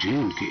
J&K।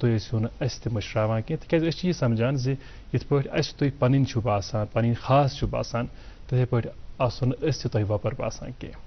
تُہۍ ٲسِو نہٕ اَسہِ تہِ مٔشراوان کینٛہہ تِکیٛازِ أسۍ چھِ یہِ سمجھان زِ یِتھ پٲٹھۍ اَسہِ تُہۍ پنٕنۍ چھُو باسان پنٕنۍ خاص چھُ باسان تِتھَے پٲٹھۍ آسو نہٕ أسۍ تہِ تۄہہِ وۄپر باسان کینٛہہ۔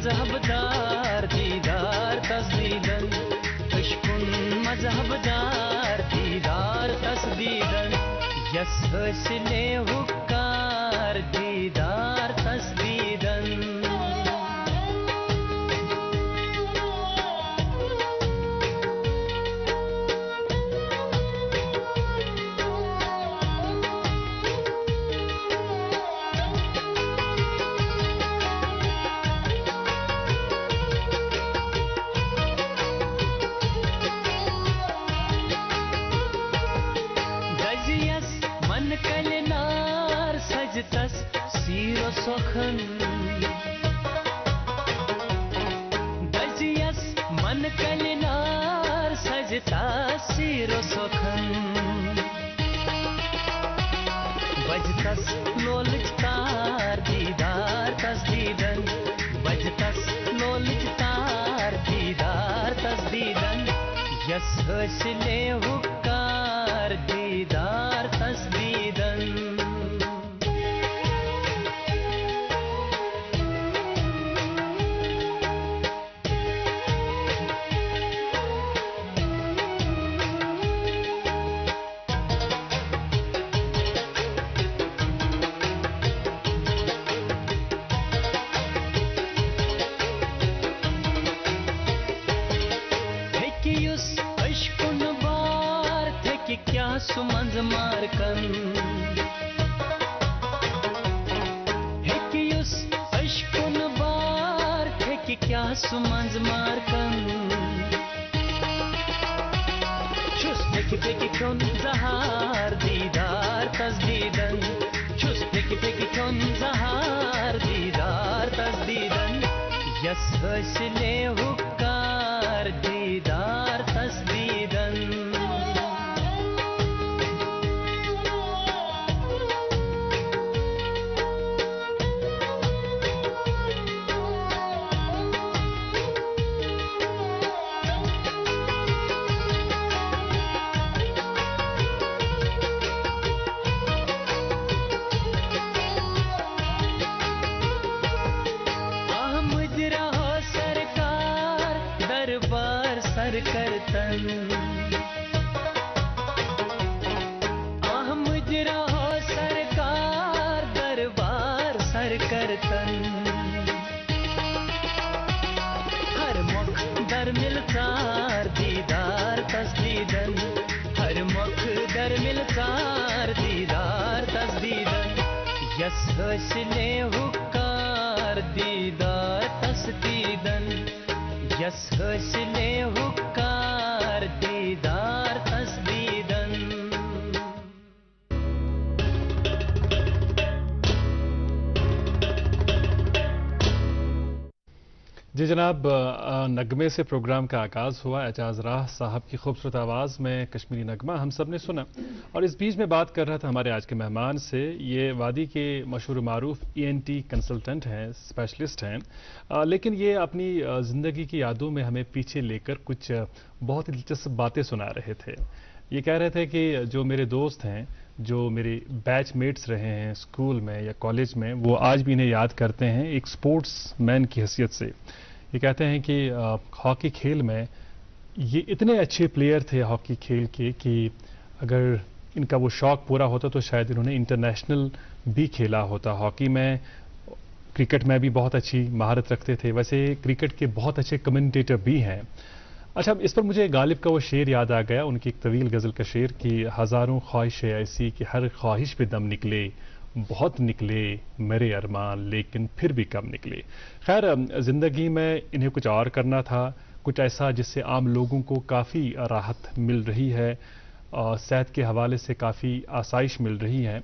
مذہب دار دیدار تصدیدن عشقن مذہب دار دیدار تصدیدن یس حاصل حکار دیدار تصدیدن سجتس سیر و سخن دجیس من کلنار سجتس سیر و سخن بجتس لولچ تار دیدار تصدیدن بجتس لولچ تار دیدار تصدیدن یس حاصل حکار دیدار تصدیدن سمنز مارکن ہیکیوس عشقن بار تھے کہ کیا سمنز مارکن چھس پھیکی پھیکی کھن زہار دیدار تصدیدن چھس پھیکی پھیکی کھن زہار دیدار تصدیدن یس حاصل حکار دیدار تصدیدن کرتن احمد رہو سرکار دربار سر کرتن ہر مکھ در ملتار دیدار تصدیدن ہر مکھ در ملتار دیدار تصدیدن یس حاصل حکار دیدار تصدیدن یس حاصل حکار دیدار تصدیدن جی جناب، نغمے سے پروگرام کا آغاز ہوا. اعجاز راہ صاحب کی خوبصورت آواز میں کشمیری نغمہ ہم سب نے سنا، اور اس بیچ میں بات کر رہا تھا ہمارے آج کے مہمان سے. یہ وادی کے مشہور و معروف ENT کنسلٹنٹ ہیں، اسپیشلسٹ ہیں، لیکن یہ اپنی زندگی کی یادوں میں ہمیں پیچھے لے کر کچھ بہت ہی دلچسپ باتیں سنا رہے تھے. یہ کہہ رہے تھے کہ جو میرے دوست ہیں، جو میرے بیچ میٹس رہے ہیں اسکول میں یا کالج میں، وہ آج بھی انہیں یاد کرتے ہیں ایک سپورٹس مین کی حیثیت سے. یہ کہتے ہیں کہ ہاکی کھیل میں یہ اتنے اچھے پلیئر تھے ہاکی کھیل کے کہ اگر ان کا وہ شوق پورا ہوتا تو شاید انہوں نے انٹرنیشنل بھی کھیلا ہوتا. ہاکی میں، کرکٹ میں بھی بہت اچھی مہارت رکھتے تھے. ویسے کرکٹ کے بہت اچھے کمنٹیٹر بھی ہیں. اچھا، اس پر مجھے غالب کا وہ شعر یاد آ گیا، ان کی ایک طویل غزل کا شعر کہ ہزاروں خواہشیں ایسی کہ ہر خواہش پہ دم نکلے، بہت نکلے میرے ارمان لیکن پھر بھی کم نکلے. خیر، زندگی میں انہیں کچھ اور کرنا تھا، کچھ ایسا جس سے عام لوگوں کو کافی راحت مل رہی ہے، صحت کے حوالے سے کافی آسائش مل رہی ہے.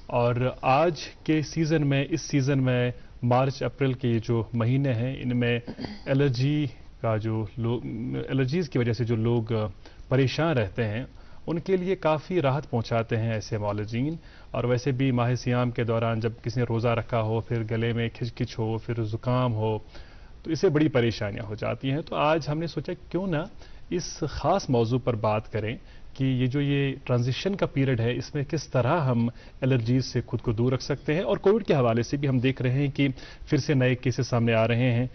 اور آج کے سیزن میں، اس سیزن میں مارچ اپریل کے جو مہینے ہیں، ان میں الرجی کا جو الرجیز کی وجہ سے جو لوگ پریشان رہتے ہیں ان کے لیے کافی راحت پہنچاتے ہیں ایسے معالجین. اور ویسے بھی ماہ صیام کے دوران جب کسی نے روزہ رکھا ہو، پھر گلے میں کھچ ہو، پھر زکام ہو، تو اسے بڑی پریشانیاں ہو جاتی ہیں. تو آج ہم نے سوچا کیوں نہ اس خاص موضوع پر بات کریں کہ یہ ٹرانزیشن کا پیریڈ ہے اس میں کس طرح ہم الرجیز سے خود کو دور رکھ سکتے ہیں. اور کووڈ کے حوالے سے بھی ہم دیکھ رہے ہیں کہ پھر سے نئے کیسز سامنے آ رہے ہیں.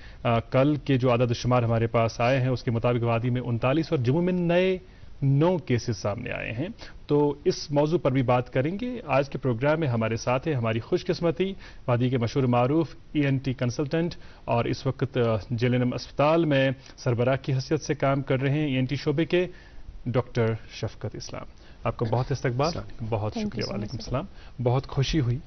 کل کے جو عدد شمار ہمارے پاس آئے ہیں اس کے مطابق وادی میں 39 اور جموں میں نئے 9 کیسز سامنے آئے ہیں. تو اس موضوع پر بھی بات کریں گے. آج کے پروگرام میں ہمارے ساتھ ہے ہماری خوش قسمتی وادی کے مشہور معروف ENT کنسلٹنٹ اور اس وقت JLNM اسپتال میں سربراہ کی حیثیت سے کام کر رہے ہیں ENT شعبے کے ڈاکٹر شفقت اسلام. آپ کا بہت استقبال. بہت شکریہ. وعلیکم السلام. بہت خوشی ہوئی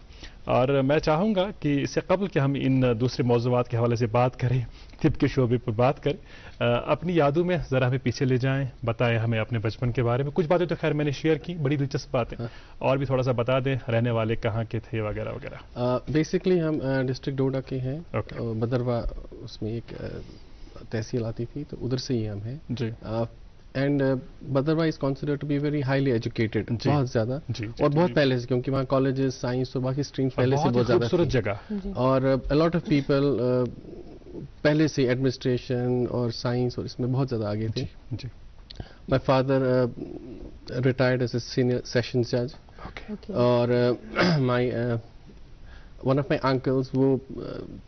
اور میں چاہوں گا کہ اس سے قبل کہ ہم ان دوسرے موضوعات کے حوالے سے بات کریں, طب کے شعبے پر بات کریں, اپنی یادوں میں ذرا ہمیں پیچھے لے جائیں, بتائیں ہمیں اپنے بچپن کے بارے میں. کچھ باتیں تو خیر میں نے شیئر کی, بڑی دلچسپ باتیں, اور بھی تھوڑا سا بتا دیں رہنے والے کہاں کے تھے وغیرہ وغیرہ. بیسکلی ہم ڈسٹرکٹ ڈوڈا کے ہیں. بدروا اس میں ایک تحصیل آتی تھی تو ادھر سے ہی ہم ہیں. جی. And Bhaderwah is considered to be very highly educated, بہت زیادہ, اور بہت پہلے سے, کیونکہ وہاں کالجز, سائنس اور باقی اسٹریمس پہلے سے بہت زیادہ خوبصورت جگہ, اور لاٹ آف پیپل پہلے سے ایڈمنسٹریشن اور سائنس اور اس میں بہت زیادہ آگے تھے. My father retired as a senior sessions جج, اور my one of my uncles وہ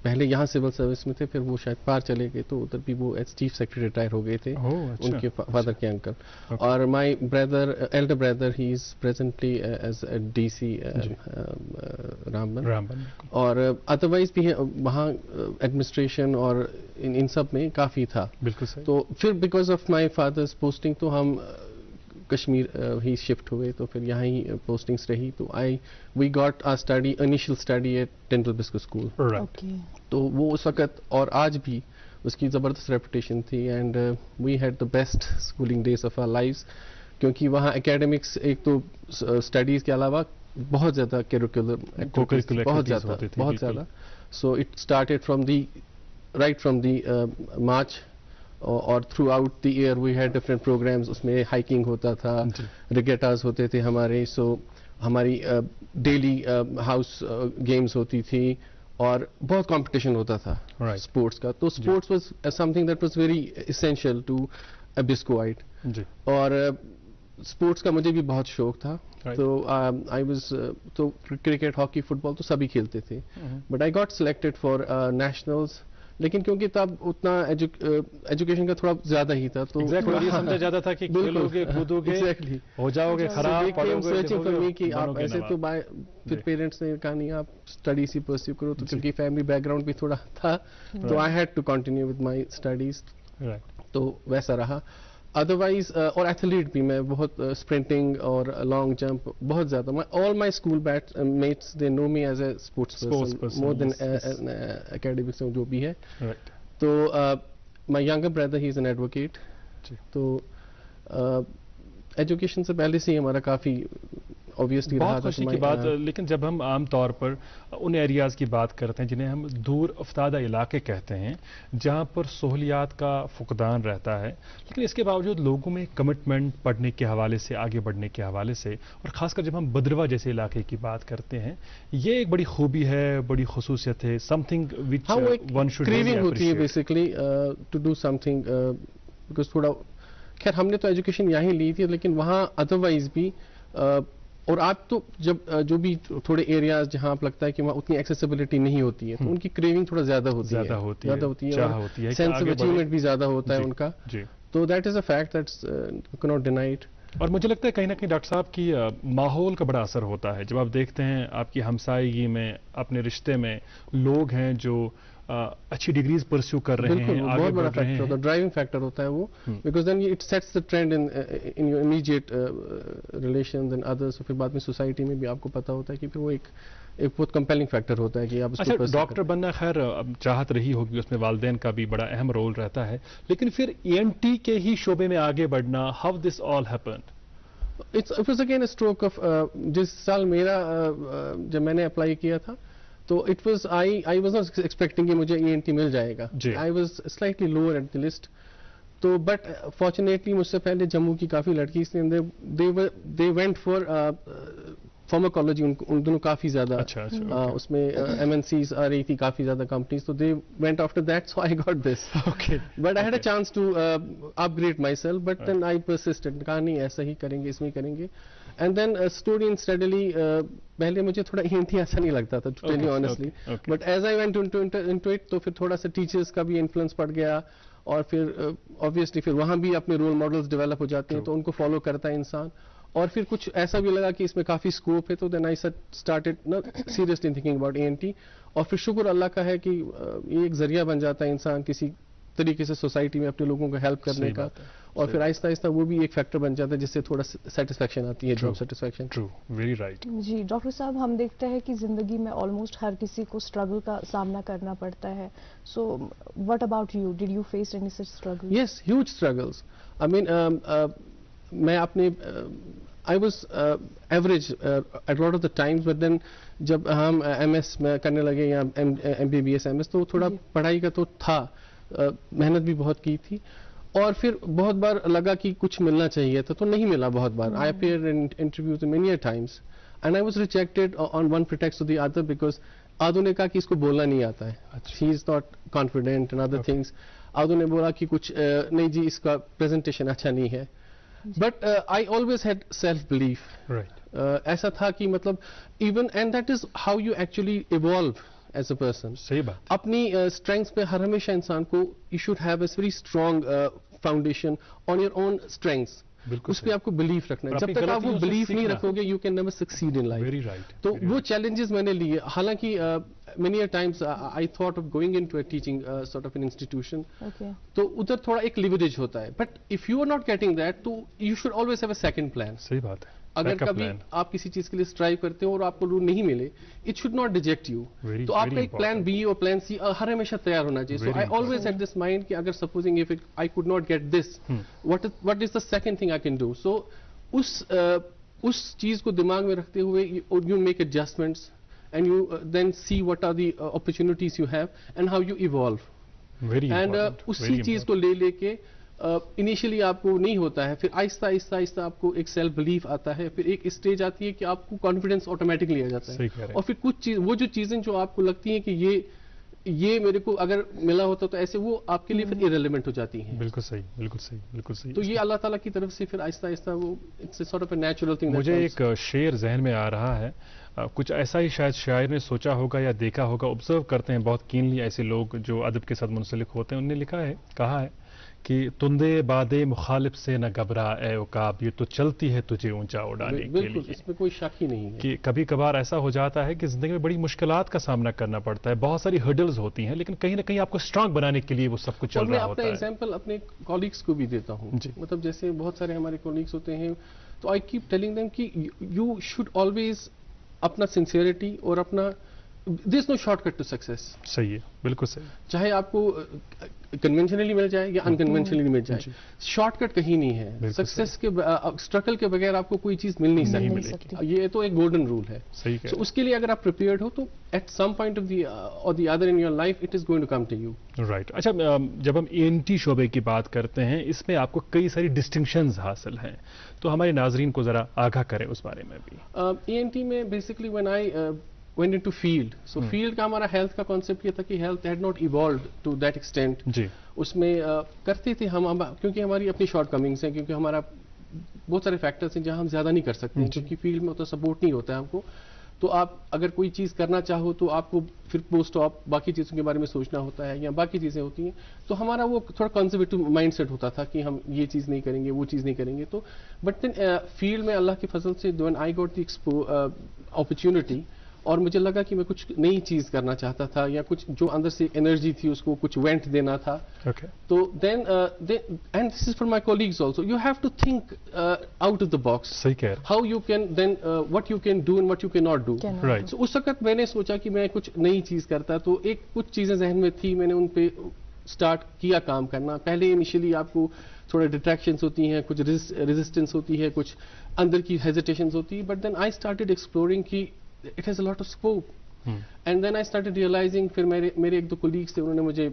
پہلے یہاں سول سروس میں تھے, پھر وہ شاید پار چلے گئے تو ادھر بھی وہ ایز چیف سیکرٹری ریٹائر ہو گئے تھے, ان کے فادر کے انکل. اور my brother, elder brother, he is presently as DC Ramban. اور ادروائز بھی وہاں ایڈمنسٹریشن اور ان سب میں کافی تھا. بالکل صحیح. تو پھر because of my father's posting تو ہم کشمیر ہی شفٹ ہوئے, تو پھر یہاں ہی پوسٹنگس رہی. تو we got our study, initial study at Tyndale Biscoe school. تو وہ اس وقت اور آج بھی اس کی زبردست ریپوٹیشن تھی, and we had the best schooling days of our lives, کیونکہ وہاں اکیڈمکس ایک تو اسٹڈیز کے علاوہ بہت زیادہ کیریکولر بہت زیادہ. So it started right from the March, اور throughout the year we had different programs. اس میں ہائکنگ ہوتا تھا, ریگیٹاز ہوتے تھے ہمارے, سو ہماری ڈیلی ہاؤس گیمز ہوتی تھی, اور بہت کمپٹیشن ہوتا تھا اسپورٹس کا. تو sports was something that was very essential to a Biscoite. اور اسپورٹس کا مجھے بھی بہت شوق تھا. تو آئی واز, تو کرکٹ, ہاکی, فٹ بال تو سبھی کھیلتے تھے, but I got selected for nationals. لیکن کیونکہ تب اتنا ایجوکیشن کا تھوڑا زیادہ ہی تھا, تو یہ سمجھا جاتا تھا کہ کھیلو گے, کودو گے, ہو جاؤ گے خراب, کہ آپ ایسے. تو پھر پیرنٹس نے کہا نہیں آپ اسٹڈیز ہی پرسیو کرو, تو کیونکہ فیملی بیک گراؤنڈ بھی تھوڑا تھا, تو I had to continue with my studies. تو ویسا رہا. ادروائز اور ایتھلیٹ بھی میں بہت, اسپرنٹنگ اور لانگ جمپ بہت زیادہ. All my schoolmates they know me as a sports person more than academics جو بھی ہے. تو my younger brother he is an advocate. تو ایجوکیشن سے پہلے سے ہی ہمارا کافی obviously بہت خوشی کی بات. لیکن جب ہم عام طور پر ان ایریاز کی بات کرتے ہیں جنہیں ہم دور افتادہ علاقے کہتے ہیں, جہاں پر سہولیات کا فقدان رہتا ہے, لیکن اس کے باوجود لوگوں میں کمٹمنٹ پڑھنے کے حوالے سے, آگے بڑھنے کے حوالے سے, اور خاص کر جب ہم بدروا جیسے علاقے کی بات کرتے ہیں, یہ ایک بڑی خوبی ہے, بڑی خصوصیت ہے, something which one should ہوتی ہے basically to do something. Because تھوڑا خیر ہم نے تو ایجوکیشن یہاں ہی لی تھی, لیکن وہاں ادروائز بھی, اور آپ تو جب جو بھی تھوڑے ایریاز جہاں آپ لگتا ہے کہ وہاں اتنی ایکسیسیبلٹی نہیں ہوتی ہے, تو ان کی کریونگ تھوڑا زیادہ ہوتی ہے, سینس آف اچیومنٹ بھی زیادہ ہوتا ہے ان کا. تو that is a fact that's cannot deny it. اور مجھے لگتا ہے کہیں نہ کہیں ڈاکٹر صاحب کی ماحول کا بڑا اثر ہوتا ہے. جب آپ دیکھتے ہیں آپ کی ہمسائیگی میں, اپنے رشتے میں لوگ ہیں جو اچھی ڈگریز پرسیو کر رہے ہیں, بہت بڑا فیکٹر ہوتا ہے, ڈرائیونگ فیکٹر ہوتا ہے وہ, because then it sets the trend in your immediate relations and others. پھر بعد میں سوسائٹی میں بھی آپ کو پتا ہوتا ہے کہ پھر وہ ایک بہت کمپیلنگ فیکٹر ہوتا ہے کہ آپ اس کو. ڈاکٹر بننا خیر چاہت رہی ہوگی, اس میں والدین کا بھی بڑا اہم رول رہتا ہے, لیکن پھر ENT کے ہی شعبے میں آگے بڑھنا, how this all happened? It was again a stroke of, جس سال میرا جب میں نے اپلائی کیا تھا تو it was I was not expecting کہ مجھے ENT مل جائے گا. I was slightly lower at the list. تو بٹ فارچونیٹلی مجھ سے پہلے جموں کی کافی لڑکی دے وینٹ فار فارماکالوجی ان دونوں کافی زیادہ اس میں MNCs آ رہی تھی, کافی زیادہ کمپنیز, تو they went after that, so I got this, but I had a chance to upgrade myself, but then I persisted, کہا نہیں ایسا ہی کریں گے, اس میں کریں گے. And then story and steadily, پہلے مجھے تھوڑا ENT ایسا نہیں لگتا تھا, to tell you honestly, but as I went into it, تو پھر تھوڑا سا ٹیچرس کا بھی انفلوئنس پڑ گیا, اور پھر obviously پھر وہاں بھی اپنے رول ماڈلس ڈیولپ ہو جاتے ہیں, تو ان کو فالو کرتا ہے انسان. اور پھر کچھ ایسا بھی لگا کہ اس میں کافی اسکوپ ہے, تو then I started seriously thinking about ENT. اور پھر شکر اللہ کا ہے کہ یہ ایک ذریعہ بن جاتا ہے انسان کسی طریقے سے سوسائٹی میں اپنے لوگوں کو ہیلپ کرنے کا, اور پھر آہستہ آہستہ وہ بھی ایک فیکٹر بن جاتا ہے جس سے تھوڑا سیٹسفیکشن آتی ہے, job satisfaction. True, very right. جی ڈاکٹر صاحب, ہم دیکھتے ہیں کہ زندگی میں آلموسٹ ہر کسی کو اسٹرگل کا سامنا کرنا پڑتا ہے. So what about you, did you face any such struggle? Yes, huge struggles. I mean میں اپنے I was average at a lot of the times, but then جب ہم MS میں کرنے لگے یا MBBS MS, تو تھوڑا پڑھائی کا تو تھا, محنت بھی بہت کی تھی, اور پھر بہت بار لگا کہ کچھ ملنا چاہیے تھا, تو نہیں ملا بہت بار. I appeared in interviews many a times and I was rejected on one pretext or the other because آدھوں نے کہا کہ اس کو بولنا نہیں آتا ہے, he is not confident and other things. آدھوں نے بولا کہ کچھ نہیں جی اس کا پریزنٹیشن اچھا نہیں ہے. But I always had self-belief. Right. ایسا تھا کہ مطلب even and that is how you actually evolve as a person. صحیح بات. اپنی strengths پہ ہر ہمیشہ انسان کو you should have a very strong foundation on your own strengths. اس پہ آپ کو بلیف رکھنا ہے. جب تک آپ وہ بلیف نہیں رکھو گے you can never succeed in life. Very right. تو وہ چیلنجز میں نے لیے, حالانکہ many a times I thought of going into a teaching sort of an institution. Okay. تو ادھر تھوڑا ایک لیوریج ہوتا ہے, but if you are not getting that تو you should always have a second plan. صحیح بات ہے. اگر کبھی آپ کسی چیز کے لیے اسٹرائیو کرتے ہو اور آپ کو رول نہیں ملے, it should not reject you. تو آپ کا ایک پلان بی اور پلان سی ہر ہمیشہ تیار ہونا چاہیے. So I always had this mind کہ اگر supposing if I could not get this, what is the second thing I can do. So اس چیز کو دماغ میں رکھتے ہوئے you make adjustments and you then see what are the opportunities you have and how you evolve. Very and اسی چیز کو لے کے انیشلی آپ کو نہیں ہوتا ہے, پھر آہستہ آہستہ آہستہ آپ کو ایک سیلف بلیف آتا ہے, پھر ایک اسٹیج آتی ہے کہ آپ کو کانفیڈینس آٹومیٹکلی آ جاتا ہے, اور پھر کچھ چیز وہ جو چیزیں جو آپ کو لگتی ہیں کہ یہ میرے کو اگر ملا ہوتا تو ایسے, وہ آپ کے لیے پھر irrelevant ہو جاتی ہیں. بالکل صحیح, بالکل صحیح, بالکل صحیح. تو یہ اللہ تعالیٰ کی طرف سے پھر آہستہ آہستہ وہ it's a sort of a natural thing. مجھے ایک شعر ذہن میں آ رہا ہے, کچھ ایسا ہی شاید شاعر نے سوچا ہوگا یا دیکھا ہوگا, آبزرو کرتے ہیں بہت کینلی ایسے لوگ جو ادب کے ساتھ منسلک ہوتے ہیں. انہوں نے لکھا ہے, کہا ہے کہ تندے بادے مخالف سے نہ گھبرا اے عقاب, یہ تو چلتی ہے تجھے اونچا اڑانے کے لیے. اس میں کوئی شک ہی نہیں ہے کہ کبھی کبھار ایسا ہو جاتا ہے کہ زندگی میں بڑی مشکلات کا سامنا کرنا پڑتا ہے, بہت ساری ہرڈلز ہوتی ہیں, لیکن کہیں نہ کہیں آپ کو اسٹرانگ بنانے کے لیے وہ سب کچھ چل رہا ہوتا ہے. میں اپنا ایگزامپل اپنے کولیگس کو بھی دیتا ہوں. مطلب جیسے بہت سارے ہمارے کولیگس ہوتے ہیں, تو آئی کیپ ٹیلنگ دیم کہ یو شوڈ آلویز اپنا سنسیئرٹی اور اپنا دیر is know short cut to success. صحیح ہے, بالکل صحیح. چاہے آپ کو کنونشنلی مل جائے یا انکنونشنلی مل جائے, شارٹ کٹ کہیں نہیں ہے. سکسیس کے اسٹرگل کے بغیر آپ کو کوئی چیز مل نہیں سکتی. یہ تو ایک گولڈن رول ہے. صحیح. اس کے لیے اگر آپ پریپیئرڈ ہو تو at some point of the other in your life it is going to come to you. Right. اچھا, جب ہم ENT شعبے کی بات کرتے ہیں, اس میں آپ کو کئی ساری ڈسٹنکشنز حاصل ہیں, تو ہمارے ناظرین کو ذرا آگاہ کریں اس بارے میں بھی. ENT میں basically when I went into field. So field کا ہمارا ہیلتھ کا کانسیپٹ یہ تھا کہ health had not evolved to that extent. جی. اس میں کرتے تھے ہم, کیونکہ ہماری اپنی شارٹ کمنگس ہیں, کیونکہ ہمارا بہت سارے فیکٹرس ہیں جہاں ہم زیادہ نہیں کر سکتے, کیونکہ فیلڈ میں اتنا سپورٹ نہیں ہوتا ہے ہم کو. تو آپ اگر کوئی چیز کرنا چاہو تو آپ کو پھر پوسٹ آف باقی چیزوں کے بارے میں سوچنا ہوتا ہے, یا باقی چیزیں ہوتی ہیں. تو ہمارا وہ تھوڑا کنزرویٹو مائنڈ سیٹ ہوتا تھا کہ ہم یہ چیز نہیں کریں گے, وہ چیز نہیں کریں گے. تو بٹ دین فیلڈ میں اللہ کے فضل سے when I got the opportunity, اور مجھے لگا کہ میں کچھ نئی چیز کرنا چاہتا تھا, یا کچھ جو اندر سے انرجی تھی اس کو کچھ وینٹ دینا تھا. تو then and this is for my colleagues also, you have to think out of the box, how you can then what you can do and what you can not do. So اس وقت میں نے سوچا کہ میں کچھ نئی چیز کرتا, تو ایک کچھ چیزیں ذہن میں تھی, میں نے ان پہ اسٹارٹ کیا کام کرنا. پہلے انیشلی آپ کو تھوڑے ڈسٹریکشنس ہوتی ہیں, کچھ ریزسٹنس ہوتی ہے, کچھ اندر کی ہیزیٹیشنز ہوتی ہے, but then I started exploring کہ it has a lot of scope. And then I started realizing, پھر میرے ایک دو کولیگس تھے, انہوں نے مجھے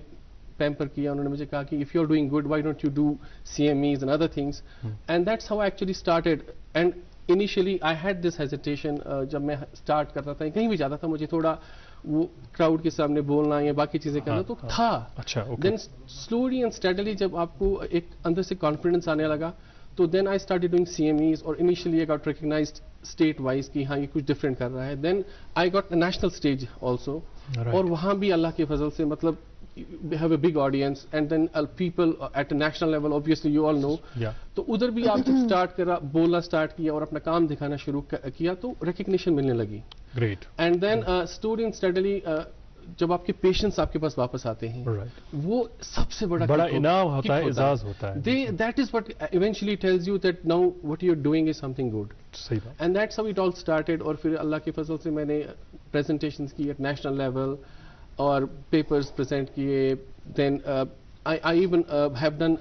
پیمپر کیا, انہوں نے مجھے کہا کہ if you are doing good, why don't you do CMEs and other things. And that's how I actually started. And initially I had this hesitation جب میں اسٹارٹ کرتا تھا کہیں بھی جاتا تھا مجھے تھوڑا وہ کراؤڈ کے سامنے بولنا یا باقی چیزیں کرنا تو تھا. اچھا دین سلولی اینڈ اسٹڈیلی جب آپ کو ایک اندر سے کانفیڈنس آنے لگا تو then I started doing CMEs اور initially I got recognized state wise کہ ہاں یہ کچھ ڈفرینٹ کر رہا ہے. Then I got national stage also اور وہاں بھی اللہ کے فضل سے مطلب we have a big audience and then people at a national level obviously you all know تو ادھر بھی آپ جب اسٹارٹ کرا بولنا اسٹارٹ کیا اور اپنا کام دکھانا شروع کیا تو ریکگنیشن ملنے لگی. Great. And then student steadily جب آپ کے پیشنٹس آپ کے پاس واپس آتے ہیں وہ سب سے بڑا انعام ہوتا ہے, اعزاز ہوتا ہے. That is what eventually tells you that now what you are doing is something good. صحیح بات. And that's how it all started. اور پھر اللہ کے فضل سے میں نے پریزنٹیشنز کی ایٹ نیشنل لیول اور پیپرز پریزنٹ کیے. دین I even have done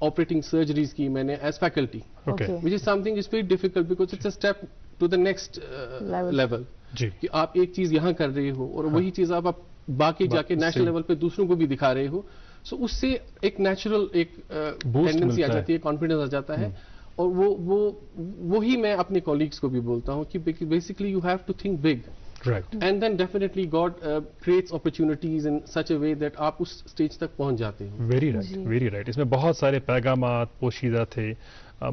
operating surgeries کی میں نے as faculty, which is something is very difficult because it's a step to the next level. جی. کہ آپ ایک چیز یہاں کر رہے ہو اور وہی چیز آپ باقی جا کے نیشنل لیول پہ دوسروں کو بھی دکھا رہے ہو. سو اس سے ایک نیچرل ایک ٹینڈنسی آ جاتی ہے, کانفیڈنس آ جاتا ہے. اور وہی میں اپنے کولیگس کو بھی بولتا ہوں کہ basically you have to think big. Right. And then definitely God creates opportunities in such a way that آپ اس stage تک پہنچ جاتے ہیں. Very right, very right. اس میں بہت سارے پیغامات پوشیدہ تھے,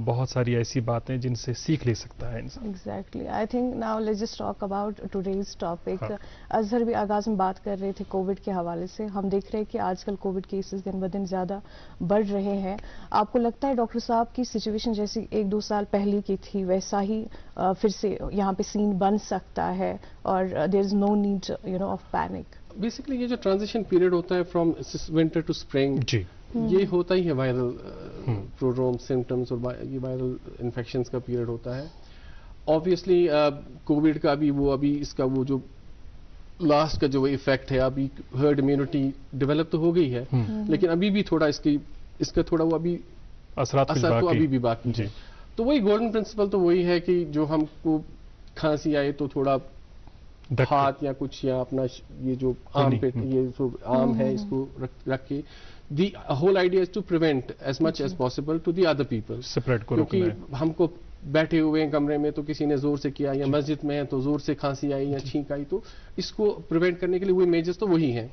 بہت ساری ایسی باتیں جن سے سیکھ لے سکتا ہے انسان. Exactly. I think now let's just talk about today's topic. Azhar بھی آغاز میں بات کر رہے تھے کووڈ کے حوالے سے. ہم دیکھ رہے ہیں کہ آج کل کووڈ کیسز دن بدن زیادہ بڑھ رہے ہیں. آپ کو لگتا ہے ڈاکٹر صاحب کی سچویشن جیسی 1-2 سال پہلے کی تھی ویسا ہی پھر سے یہاں پہ سین بن سکتا ہے اور there is no need of panic? Basically یہ جو ٹرانزیشن پیریڈ ہوتا ہے فرام ونٹر ٹو اسپرنگ, جی, یہ ہوتا ہی ہے وائرل پروڈروم سمٹمس اور یہ وائرل انفیکشنز کا پیریڈ ہوتا ہے. آبویسلی کووڈ کا بھی وہ ابھی اس کا وہ جو لاسٹ کا جو افیکٹ ہے ابھی ہرڈ امیونٹی ڈیولپ تو ہو گئی ہے لیکن ابھی بھی تھوڑا اس کا تھوڑا وہ ابھی اثر تو ابھی بھی باقی ہے. تو وہی گولڈن پرنسپل تو وہی ہے کہ جو ہم کو کھانسی آئے تو تھوڑا ہاتھ یا کچھ یا اپنا یہ جو آم پہ یہ جو آم ہے اس کو رکھ کے the whole idea is to prevent as much as possible to the other people. کیونکہ ہم کو بیٹھے ہوئے ہیں کمرے میں تو کسی نے زور سے کیا یا مسجد میں ہے تو زور سے کھانسی آئی یا چھینک آئی تو اس کو پریونٹ کرنے کے لیے وہ میجرز تو وہی ہیں.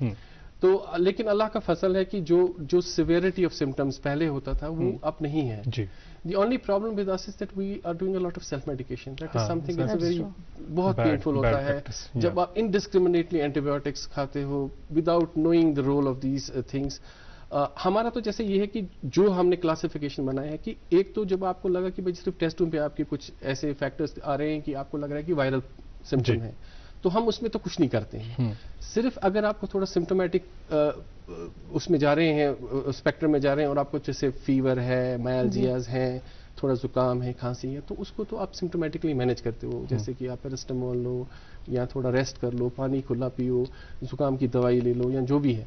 تو لیکن اللہ کا فضل ہے کہ جو سیویرٹی آف سمٹمس پہلے ہوتا تھا وہ اب نہیں ہے. The only problem with us is that we are doing a lot of self-medication. That is something that's very بہت painful ہوتا ہے جب آپ indiscriminately antibiotics کھاتے ہو without knowing the role of these things. ہمارا تو جیسے یہ ہے کہ جو ہم نے کلاسیفیکیشن بنایا ہے کہ ایک تو جب آپ کو لگا کہ صرف ٹیسٹوں پہ آپ کے کچھ ایسے فیکٹرز آ رہے ہیں کہ آپ کو لگ رہا ہے کہ وائرل سمپٹم ہے تو ہم اس میں تو کچھ نہیں کرتے ہیں. صرف اگر آپ کو تھوڑا سمپٹومیٹک اس میں جا رہے ہیں اسپیکٹرم میں جا رہے ہیں اور آپ کو جیسے فیور ہے, مائلجیاز ہیں, تھوڑا زکام ہے, کھانسی ہے, تو اس کو تو آپ سمپٹومیٹکلی مینیج کرتے ہو. جیسے کہ آپ پیراسٹامول لو یا تھوڑا ریسٹ کر لو, پانی کھلا پیو, زکام کی دوائی لے لو یا جو بھی ہے.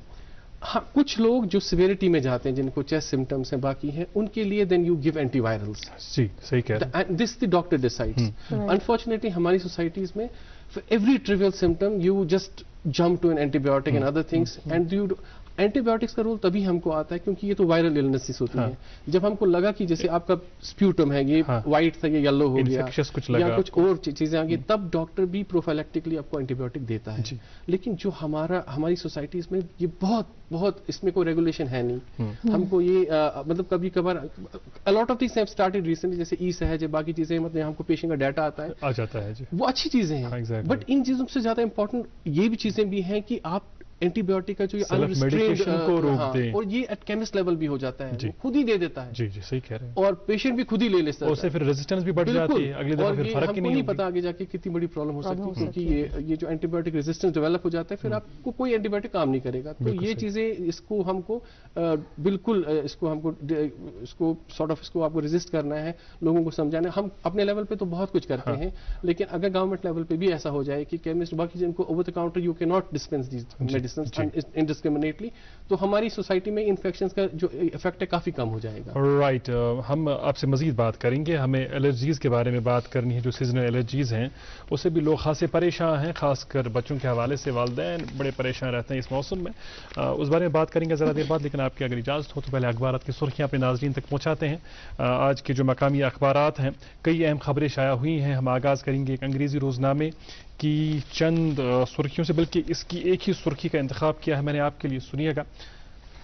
ہاں کچھ لوگ جو سیویرٹی میں جاتے ہیں جن کو چیسٹ سمٹمس ہیں باقی ہیں ان کے لیے then you give antivirals. جی صحیح کہہ رہے ہیں. This the doctor decides. Unfortunately ہماری سوسائٹیز میں for every trivial symptom you just jump to an antibiotic and other things and antibiotics کا رول تبھی ہم کو آتا ہے کیونکہ یہ تو وائرل النسز ہوتی ہیں. جب ہم کو لگا کہ جیسے آپ کا اسپیوٹم ہے یہ وائٹ تھا یہ یلو ہو گیا یا کچھ اور چیزیں آ گئی تب ڈاکٹر بھی پروفیلیکٹکلی آپ کو اینٹی بایوٹک دیتا ہے. لیکن جو ہماری سوسائٹیز میں یہ بہت اس میں کوئی ریگولیشن ہے نہیں. ہم کو یہ مطلب کبھی کبھار a lot of these have started recently جیسے ای سہج ہے باقی چیزیں مطلب ہم کو پیشنٹ کا ڈیٹا آتا ہے آ جاتا ہے وہ اچھی چیزیں ہیں. بٹ ان چیزوں سے زیادہ امپورٹنٹ یہ بھی چیزیں بھی ہیں کہ آپ اینٹی بایوٹک کا جو اور یہ ایٹ کیمسٹ لیول بھی ہو جاتا ہے خود ہی دے دیتا ہے. جی جی صحیح کہہ رہے ہیں. اور پیشنٹ بھی خود ہی لے لیتا ہے. اس سے پھر ریزسٹنس بھی بڑھ جاتی ہے اگلے دفعہ پھر فرق ہی نہیں پتا آگے جا کے کتنی بڑی پرابلم ہو سکتی ہے کیونکہ یہ جو اینٹی بایوٹک ریزسٹنس ڈیولپ ہو جاتا ہے پھر آپ کو کوئی اینٹی بایوٹک کام نہیں کرے گا. تو یہ چیزیں اس کو ہم کو بالکل اس کو سارٹ آف اس کو آپ کو ریزسٹ کرنا ہے, لوگوں کو سمجھانا ہے. ہم اپنے لیول پہ تو بہت کچھ کرتے ہیں لیکن اگر گورنمنٹ لیول پہ بھی ایسا ہو جائے کہ کیمسٹ باقی جن کو اوور دا کاؤنٹر یو کی not dispense these medicine distance indiscriminately, تو ہماری سوسائٹی میں انفیکشنز کا جو افیکٹ ہے کافی کم ہو جائے گا. رائٹ, ہم آپ سے مزید بات کریں گے. ہمیں الرجیز کے بارے میں بات کرنی ہے, جو سیزنل الرجیز ہیں اس سے بھی لوگ خاصے پریشان ہیں, خاص کر بچوں کے حوالے سے والدین بڑے پریشان رہتے ہیں اس موسم میں. اس بارے میں بات کریں گے ذرا دیر بعد, لیکن آپ کی اگر اجازت ہو تو پہلے اخبارات کی سرخیاں اپنے ناظرین تک پہنچاتے ہیں. آج کے جو مقامی اخبارات ہیں, کئی اہم خبریں شائع ہوئی ہیں. ہم آغاز کریں گے ایک انگریزی روزنامے کی چند سرخیوں سے, بلکہ اس کی ایک ہی سرخی کا انتخاب کیا ہے میں نے آپ کے لیے. سنیے گا,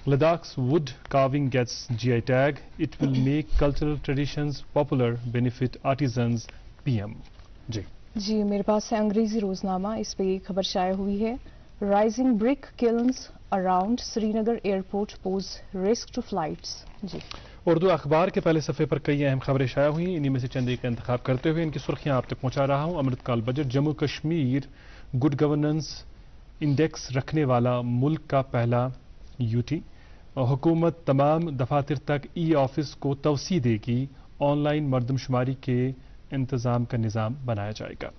لداخ's wood carving gets GI tag. It will make cultural traditions popular, benefit artisans. PM. جی میرے پاس ہے انگریزی روزنامہ, اس پہ یہ خبر شائع ہوئی ہے. Rising brick kilns around Srinagar airport pose risk to flights. جی اردو اخبار کے پہلے صفحے پر کئی اہم خبریں شائع ہوئی, انہی میں سے چند ایک کا انتخاب کرتے ہوئے ان کی سرخیاں آپ تک پہنچا رہا ہوں. Amrit Kaal budget, Jammu Kashmir good governance index رکھنے والا ملک کا پہلا UT. حکومت تمام دفاتر تک ای آفس کو توسیع دے گی, آن لائن مردم شماری کے انتظام کا نظام بنایا جائے گا.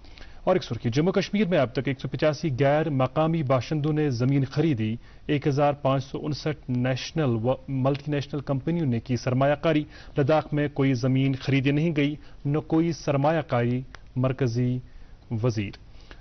اور ایک سرخی, جموں کشمیر میں اب تک 185 غیر مقامی باشندوں نے زمین خریدی, 1559 نیشنل و ملٹی نیشنل کمپنیوں نے کی سرمایہ کاری. لداخ میں کوئی زمین خریدی نہیں گئی, نہ کوئی سرمایہ کاری. مرکزی وزیر.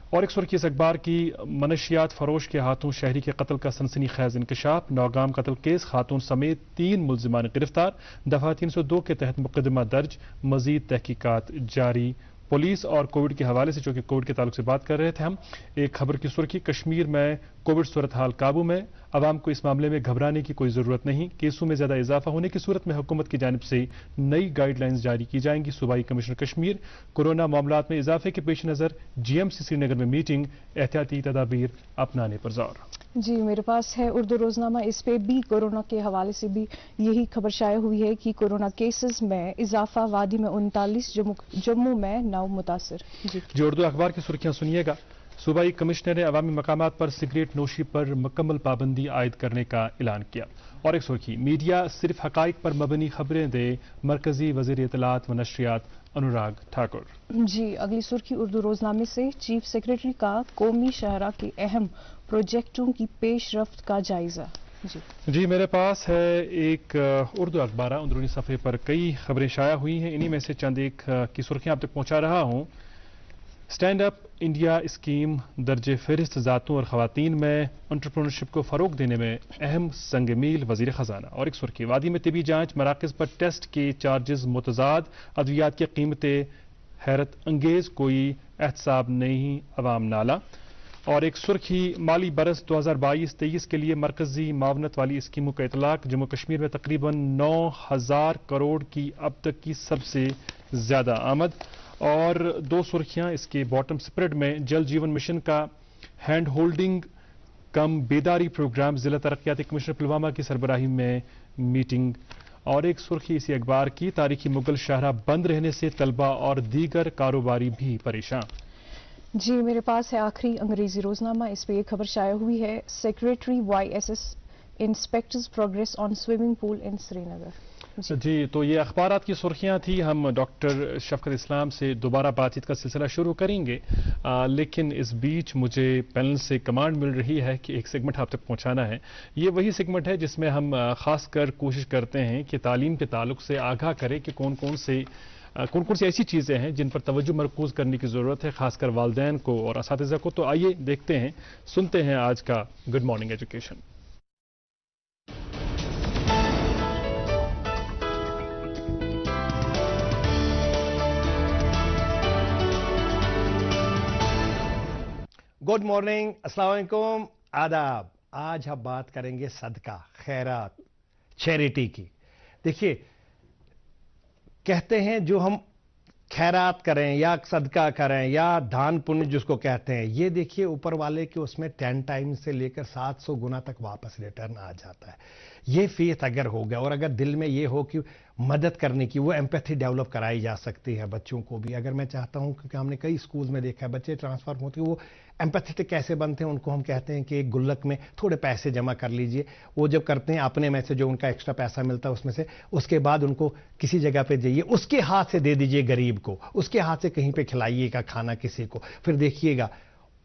اور ایک سرخی اس اخبار کی, منشیات فروش کے ہاتھوں شہری کے قتل کا سنسنی خیز انکشاف. نوگام قتل کیس, خاتون سمیت 3 ملزمان گرفتار. دفعہ 302 کے تحت مقدمہ درج, مزید تحقیقات جاری. پولیس اور کووڈ کے حوالے سے, چونکہ کووڈ کے تعلق سے بات کر رہے تھے ہم, ایک خبر کی سرخی, کشمیر میں کووڈ صورتحال قابو میں, عوام کو اس معاملے میں گھبرانے کی کوئی ضرورت نہیں. کیسوں میں زیادہ اضافہ ہونے کی صورت میں حکومت کی جانب سے نئی گائیڈ لائنز جاری کی جائیں گی. صوبائی کمشنر کشمیر. کورونا معاملات میں اضافے کے پیش نظر GMC سری نگر میں میٹنگ, احتیاطی تدابیر اپنانے پر زور. جی میرے پاس ہے اردو روزنامہ, اس پہ بھی کورونا کے حوالے سے بھی یہی خبر شائع ہوئی ہے کہ کورونا کیسز میں اضافہ, وادی میں 39, جموں میں 9 متاثر. جی اردو اخبار کی سرخیاں سنیے گا. صوبائی کمشنر نے عوامی مقامات پر سگریٹ نوشی پر مکمل پابندی عائد کرنے کا اعلان کیا. اور ایک سرخی, میڈیا صرف حقائق پر مبنی خبریں دے, مرکزی وزیر اطلاعات و نشریات انوراگ ٹھاکر. جی اگلی سرخی اردو روزنامے سے, چیف سیکرٹری کا قومی شاہراہ کے اہم پروجیکٹوں کی پیش رفت کا جائزہ. جی میرے پاس ہے ایک اردو اخبار, اندرونی صفحے پر کئی خبریں شائع ہوئی ہیں, انہی میں سے چند ایک کی سرخیاں آپ تک پہنچا رہا ہوں. اسٹینڈ اپ انڈیا اسکیم درجے فہرست ذاتوں اور خواتین میں انٹرپرونرشپ کو فروغ دینے میں اہم سنگ میل, وزیر خزانہ. اور ایک سرخی, وادی میں طبی جانچ مراکز پر ٹیسٹ کے چارجز متضاد, ادویات کی قیمتیں حیرت انگیز, کوئی احتساب نہیں, عوام نالا. اور ایک سرخی, مالی برس 2022-23 کے لیے مرکزی معاونت والی اسکیموں کا اطلاق. جموں کشمیر میں تقریباً 9,000 کروڑ کی اب تک کی سب سے زیادہ آمد. اور 2 سرخیاں اس کے باٹم سپریڈ میں, جل جیون مشن کا ہینڈ ہولڈنگ کم بیداری پروگرام, ضلع ترقیاتی کمشنر پلوامہ کی سربراہی میں میٹنگ. اور ایک سرخی اسی اخبار کی, تاریخی مغل شاہراہ بند رہنے سے طلبہ اور دیگر کاروباری بھی پریشان. جی میرے پاس ہے آخری انگریزی روزنامہ, اس پہ یہ خبر شائع ہوئی ہے. سیکریٹری YSS انسپیکٹرز پروگریس آن سوئمنگ پول ان سری نگر. جی تو یہ اخبارات کی سرخیاں تھی. ہم ڈاکٹر شفقت اسلام سے دوبارہ بات چیت کا سلسلہ شروع کریں گے, لیکن اس بیچ مجھے پینل سے کمانڈ مل رہی ہے کہ ایک سیگمنٹ آپ تک پہنچانا ہے. یہ وہی سیگمنٹ ہے جس میں ہم خاص کر کوشش کرتے ہیں کہ تعلیم کے تعلق سے آگاہ کریں کہ کون کون سی ایسی چیزیں ہیں جن پر توجہ مرکوز کرنے کی ضرورت ہے, خاص کر والدین کو اور اساتذہ کو. تو آئیے دیکھتے ہیں, سنتے ہیں آج کا good morning education. Good morning, السلام علیکم, آداب. آج ہم بات کریں گے صدقہ, خیرات, چیریٹی کی. دیکھیے کہتے ہیں جو ہم خیرات کریں یا صدقہ کریں یا دان پنیہ جس کو کہتے ہیں, یہ دیکھیے اوپر والے کے اس میں 10 ٹائمز سے لے کر 700 گنا تک واپس ریٹرن آ جاتا ہے. یہ فیتھ اگر ہو گیا اور اگر دل میں یہ ہو کہ مدد کرنے کی, وہ ایمپیتھی ڈیولپ کرائی جا سکتی ہے بچوں کو بھی. اگر میں چاہتا ہوں, کیونکہ ہم نے کئی سکولز میں دیکھا ہے بچے ٹرانسفارم ہوتے ہیں, وہ ایمپیتھیٹک کیسے بنتے ہیں, ان کو ہم کہتے ہیں کہ ایک گلک میں تھوڑے پیسے جمع کر لیجئے. وہ جب کرتے ہیں اپنے میں سے جو ان کا ایکسٹرا پیسہ ملتا ہے اس میں سے, اس کے بعد ان کو کسی جگہ پہ جائیے, اس کے ہاتھ سے دے دیجئے غریب کو, اس کے ہاتھ سے کہیں پہ کھلائیے گا کھانا کسی کو. پھر دیکھیے گا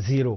0,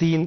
3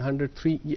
103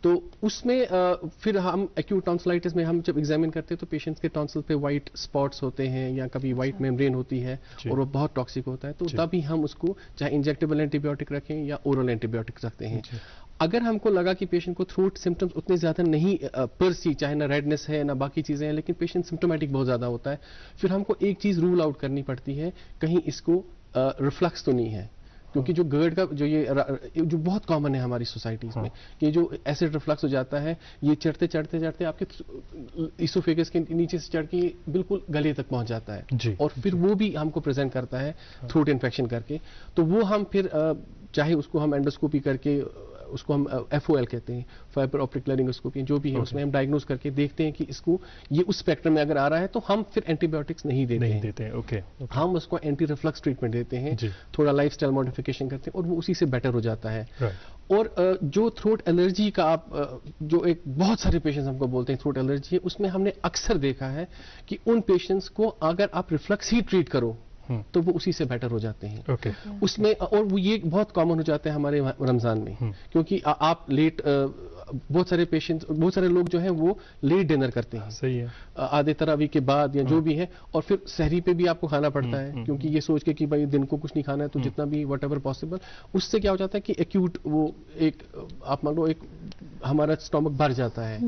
تو اس میں پھر ہم ایکیوٹ ٹانسلائٹس میں ہم جب ایگزامن کرتے ہیں تو پیشنٹس کے ٹانسل پہ وائٹ اسپاٹس ہوتے ہیں یا کبھی وائٹ میمبرین ہوتی ہے اور وہ بہت ٹاکسک ہوتا ہے, تو تبھی ہم اس کو چاہے انجیکٹیبل اینٹی بایوٹک رکھیں یا اورل اینٹی بایوٹک رکھتے ہیں. اگر ہم کو لگا کہ پیشنٹ کو تھروٹ سمٹمس اتنے زیادہ نہیں پرسی, چاہے نہ ریڈنس ہے نہ باقی چیزیں ہیں, لیکن پیشنٹ سمٹومیٹک بہت زیادہ ہوتا ہے, پھر ہم کو ایک چیز رول آؤٹ کرنی پڑتی ہے, کہیں اس کو ریفلکس تو نہیں ہے. کیونکہ جو گرڈ کا جو بہت کامن ہے ہماری سوسائٹیز میں, کہ جو ایسڈ ریفلکس ہو جاتا ہے, یہ چڑھتے چڑھتے چڑھتے آپ کے ایسوفیگس کے نیچے سے چڑھ کے بالکل گلے تک پہنچ جاتا ہے, اور پھر وہ بھی ہم کو پریزنٹ کرتا ہے تھروٹ انفیکشن کر کے. تو وہ ہم پھر چاہے اس کو ہم اینڈوسکوپی کر کے, اس کو ہم FOL کہتے ہیں, فائبر آپٹک لارنگوسکوپی, جو بھی ہے اس میں ہم ڈائگنوز کر کے دیکھتے ہیں کہ اس کو یہ اس اسپیکٹرم میں اگر آ رہا ہے تو ہم پھر اینٹی بایوٹکس نہیں دیتے ہیں. ہم اس کو اینٹی ریفلکس ٹریٹمنٹ دیتے ہیں, تھوڑا لائف اسٹائل ماڈیفکیشن کرتے ہیں, اور وہ اسی سے بیٹر ہو جاتا ہے. اور جو تھروٹ الرجی کا آپ جو ایک بہت سارے پیشنٹس ہم کو بولتے ہیں تھروٹ الرجی ہے, اس میں ہم نے اکثر دیکھا ہے کہ ان پیشنٹس کو اگر آپ ریفلکس ہی ٹریٹ کرو تو وہ اسی سے بیٹر ہو جاتے ہیں. اس میں اور وہ یہ بہت کامن ہو جاتا ہے ہمارے رمضان میں, کیونکہ آپ لیٹ بہت سارے پیشنٹ, بہت سارے لوگ جو ہیں وہ لیٹ ڈنر کرتے ہیں, صحیح ہے, آدھے تراویح کے بعد یا جو بھی ہے, اور پھر سحری پہ بھی آپ کو کھانا پڑتا ہے, کیونکہ یہ سوچ کے کہ بھائی دن کو کچھ نہیں کھانا ہے تو جتنا بھی واٹ ایور پاسبل. اس سے کیا ہو جاتا ہے کہ ایکیوٹ وہ ایک آپ مان لو ایک ہمارا اسٹامک بھر جاتا ہے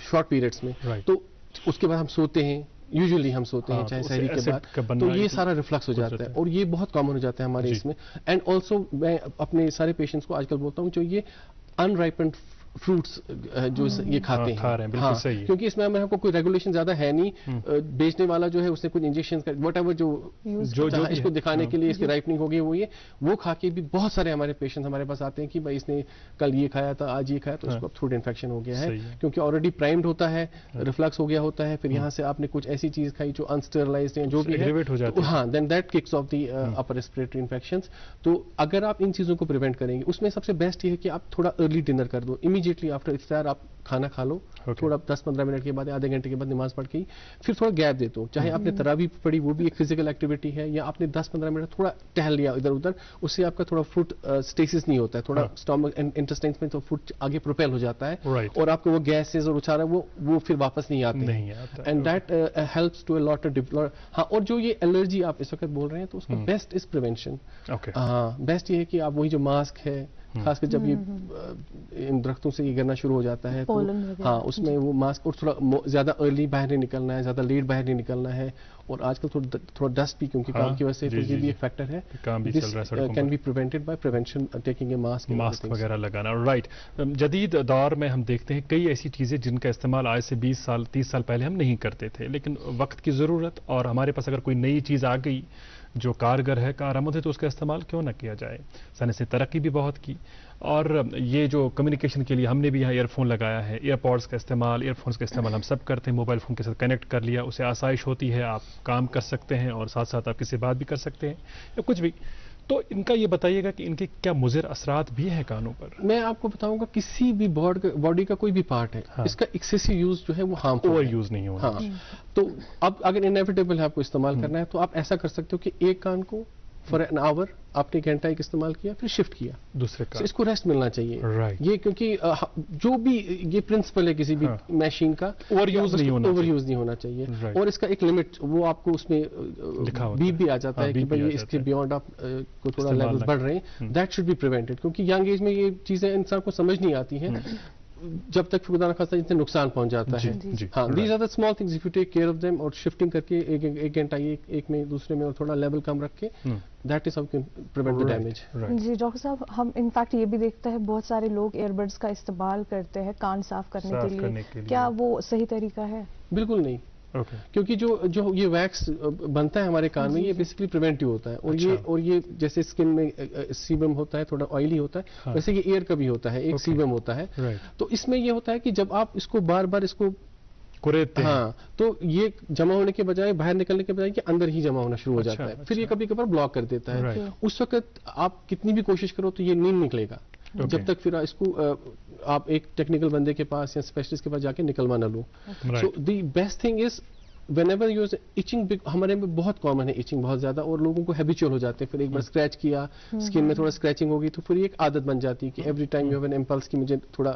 شارٹ پیریڈس میں, تو اس کے بعد ہم سوتے ہیں, یوزلی ہم سوتے ہیں چاہے سحری کے بعد, تو یہ سارا ریفلکس ہو جاتا ہے, اور یہ بہت کامن ہو جاتا ہے ہمارے اس میں. اینڈ آلسو میں اپنے سارے پیشنٹس کو آج کل بولتا ہوں جو یہ ان رائپنڈ فروٹس جو یہ کھاتے ہیں, ہاں, کیونکہ اس میں ہم کو کوئی ریگولیشن زیادہ ہے نہیں, بیچنے والا جو ہے اس نے کچھ انجیکشن واٹ ایور جو اس کو دکھانے کے لیے اس کی رائپنگ ہو گئی وہ کھا کے بھی بہت سارے ہمارے پیشنٹ ہمارے پاس آتے ہیں کہ بھائی اس نے کل یہ کھایا تھا, آج یہ کھایا, تو اس کو تھروٹ انفیکشن ہو گیا ہے, کیونکہ آلریڈی پرائمڈ ہوتا ہے, ریفلکس ہو گیا ہوتا ہے, پھر یہاں سے آپ نے کچھ ایسی چیز کھائی جو انسٹرلائزڈ ہے, جو بھی ہے, ہاں, then that kicks off the upper respiratory infections. تو اگر آپ ان چیزوں کو پریونٹ کریں گے, اس میں سب سے بیسٹ یہ ہے کہ آپ تھوڑا ارلی ڈنر کر دو, امیڈیٹلی آفٹر افطار آپ کھانا کھا لو, تھوڑا 10-15 منٹ کے بعد, آدھے گھنٹے کے بعد نماز پڑھ کے پھر تھوڑا گیپ دے دو, چاہے آپ نے تراویح پڑھی وہ بھی ایک فزیکل ایکٹیویٹی ہے, یا آپ نے 10-15 منٹ تھوڑا ٹہل لیا ادھر ادھر, اس سے آپ کا تھوڑا فوڈ اسٹیسس نہیں ہوتا ہے, تھوڑا اسٹامک انٹسٹائنس میں تو فوڈ آگے پروپیل ہو جاتا ہے, اور آپ کو وہ گیسز اور اچھا رہا ہے وہ پھر واپس نہیں آتے ہیں, اینڈ دیٹ ہیلپس ٹو اے لاٹ. ہاں, اور جو یہ الرجی آپ اس وقت بول رہے ہیں تو اس کا بیسٹ از پریونشن. ہاں, بیسٹ یہ ہے کہ آپ وہی جو ماسک ہے, خاص کر جب یہ ان درختوں سے یہ گرنا شروع ہو جاتا ہے, ہاں, اس میں وہ ماسک, اور تھوڑا زیادہ ارلی باہر نہیں نکلنا ہے, زیادہ لیٹ باہر نہیں نکلنا ہے, اور آج کل تھوڑا ڈسٹ بھی کیونکہ کام کی وجہ سے یہ بھی ایک فیکٹر ہے, can be prevented by prevention taking a mask وغیرہ لگانا. رائٹ, جدید دور میں ہم دیکھتے ہیں کئی ایسی چیزیں جن کا استعمال آج سے 20 سال 30 سال پہلے ہم نہیں کرتے تھے, لیکن وقت کی ضرورت اور ہمارے پاس اگر کوئی نئی چیز آ گئی جو کارگر ہے, کارآمد ہے, تو اس کا استعمال کیوں نہ کیا جائے. سائنس نے ترقی بھی بہت کی, اور یہ جو کمیونیکیشن کے لیے ہم نے بھی یہاں ایئر فون لگایا ہے, ایئر پوڈس کا استعمال, ایئر فونس کا استعمال ہم سب کرتے ہیں, موبائل فون کے ساتھ کنیکٹ کر لیا, اسے آسائش ہوتی ہے, آپ کام کر سکتے ہیں اور ساتھ ساتھ آپ کسی سے بات بھی کر سکتے ہیں یا کچھ بھی. تو ان کا یہ بتائیے گا کہ ان کے کیا مضر اثرات بھی ہیں کانوں پر. میں آپ کو بتاؤں گا, کسی بھی باڈی کا کوئی بھی پارٹ ہے, اس کا ایکسیسو یوز جو ہے وہ ہارمفل ہے, اوور یوز نہیں ہونا. ہاں, تو اب اگر انیویٹیبل ہے آپ کو استعمال کرنا ہے تو آپ ایسا کر سکتے ہو کہ ایک کان کو فار این آور آپ نے گھنٹہ ایک استعمال کیا, پھر شفٹ کیا دوسرے کا, اس کو ریسٹ ملنا چاہیے. یہ کیونکہ جو بھی یہ پرنسپل ہے کسی بھی مشین کا, اوور یوز نہیں ہونا چاہیے, اور اس کا ایک لمٹ وہ آپ کو اس میں بیپ بھی آ جاتا ہے کہ بھائی اس کے بیونڈ آپ کو تھوڑا لیول بڑھ رہے ہیں, دیٹ شوڈ بی پریونٹڈ, کیونکہ ینگ ایج میں یہ چیزیں انسان کو سمجھ نہیں آتی ہیں جب تک خدا نہ خواستہ جتنے نقصان پہنچ جاتا ہے. ہاں, these are the small things if you take care of them, اور شفٹنگ کر کے ایک گھنٹہ ایک میں دوسرے میں, اور تھوڑا لیول کم رکھ کے, that is how can prevent the damage. جی ڈاکٹر صاحب, ہم انفیکٹ یہ بھی دیکھتے ہیں بہت سارے لوگ ایئر بڈس کا استعمال کرتے ہیں کان صاف کرنے کے لیے, کیا وہ صحیح طریقہ ہے؟ بالکل نہیں, کیونکہ جو یہ ویکس بنتا ہے ہمارے کان میں, یہ بیسکلی پریونٹیو ہوتا ہے, اور یہ جیسے اسکن میں سیبم ہوتا ہے, تھوڑا آئلی ہوتا ہے, ویسے یہ ایئر کا بھی ہوتا ہے, ایک سیبم ہوتا ہے. تو اس میں یہ ہوتا ہے کہ جب آپ اس کو بار بار اس کو کوریدتے ہیں, ہاں, تو یہ جمع ہونے کے بجائے, باہر نکلنے کے بجائے کہ اندر ہی جمع ہونا شروع ہو جاتا ہے, پھر یہ کبھی کبھار بلاک کر دیتا ہے. اس وقت آپ کتنی بھی کوشش کرو تو یہ نہیں نکلے گا جب تک پھر اس کو آپ ایک ٹیکنیکل بندے کے پاس یا اسپیشلسٹ کے پاس جا کے نکلوا نہ لو. So the best thing is whenever you use itching, ہمارے میں بہت کامن ہے ایچنگ بہت زیادہ, اور لوگوں کو ہیبیچول ہو جاتے ہیں, پھر ایک بار اسکریچ کیا اسکن میں تھوڑا اسکریچنگ ہوگی تو پھر ایک عادت بن جاتی ہے کہ every time you have an impulse کہ مجھے تھوڑا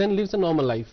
then lives a normal life।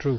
True.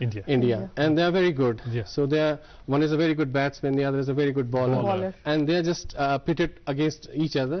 India and they are very good. So they are, one is a very good batsman, the other is a very good bowler and they are just pitted against each other.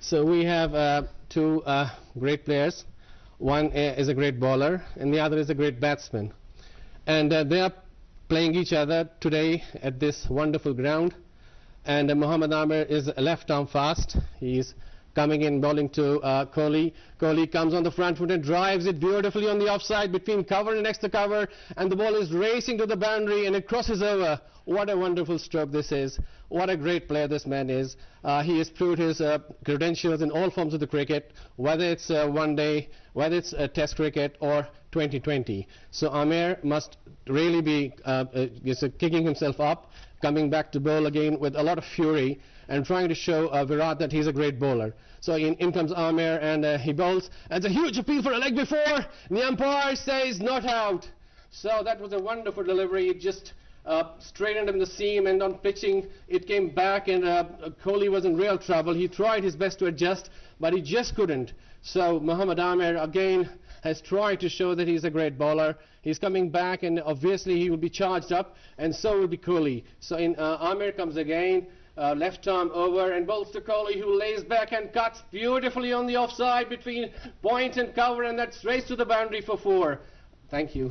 So we have two great players. One is a great bowler and the other is a great batsman, and they are playing each other today at this wonderful ground. And Mohammad Amir is left arm fast. He's coming in bowling to Kohli. Kohli comes on the front foot and drives it beautifully on the offside between cover and next to cover, and the ball is racing to the boundary and it crosses over. What a wonderful stroke this is. What a great player this man is. He has proved his credentials in all forms of the cricket, whether it's one day, whether it's test cricket or 2020. So Amir must really be kicking himself up, coming back to bowl again with a lot of fury and trying to show Virat that he's a great bowler. So in comes Amir and he bowls. It's a huge appeal for a leg before. The umpire says not out. So that was a wonderful delivery. It just straightened him the seam, and on pitching it came back, and Kohli was in real trouble. He tried his best to adjust, but he just couldn't. So Mohammad Amir again has tried to show that he's a great bowler. He's coming back, and obviously he will be charged up, and so will be Kohli. So Amir comes again, left arm over, and bowls to Kohli, who lays back and cuts beautifully on the offside between point and cover, and that's race to the boundary for 4. Thank you.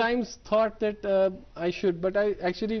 times thought that I should, but I actually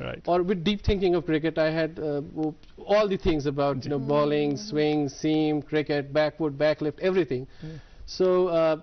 Right. Or with deep thinking of cricket, I had all the things about bowling, swing, seam, cricket, back foot, back lift, everything. So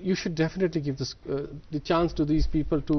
you should definitely give the chance to these people to,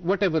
whatever,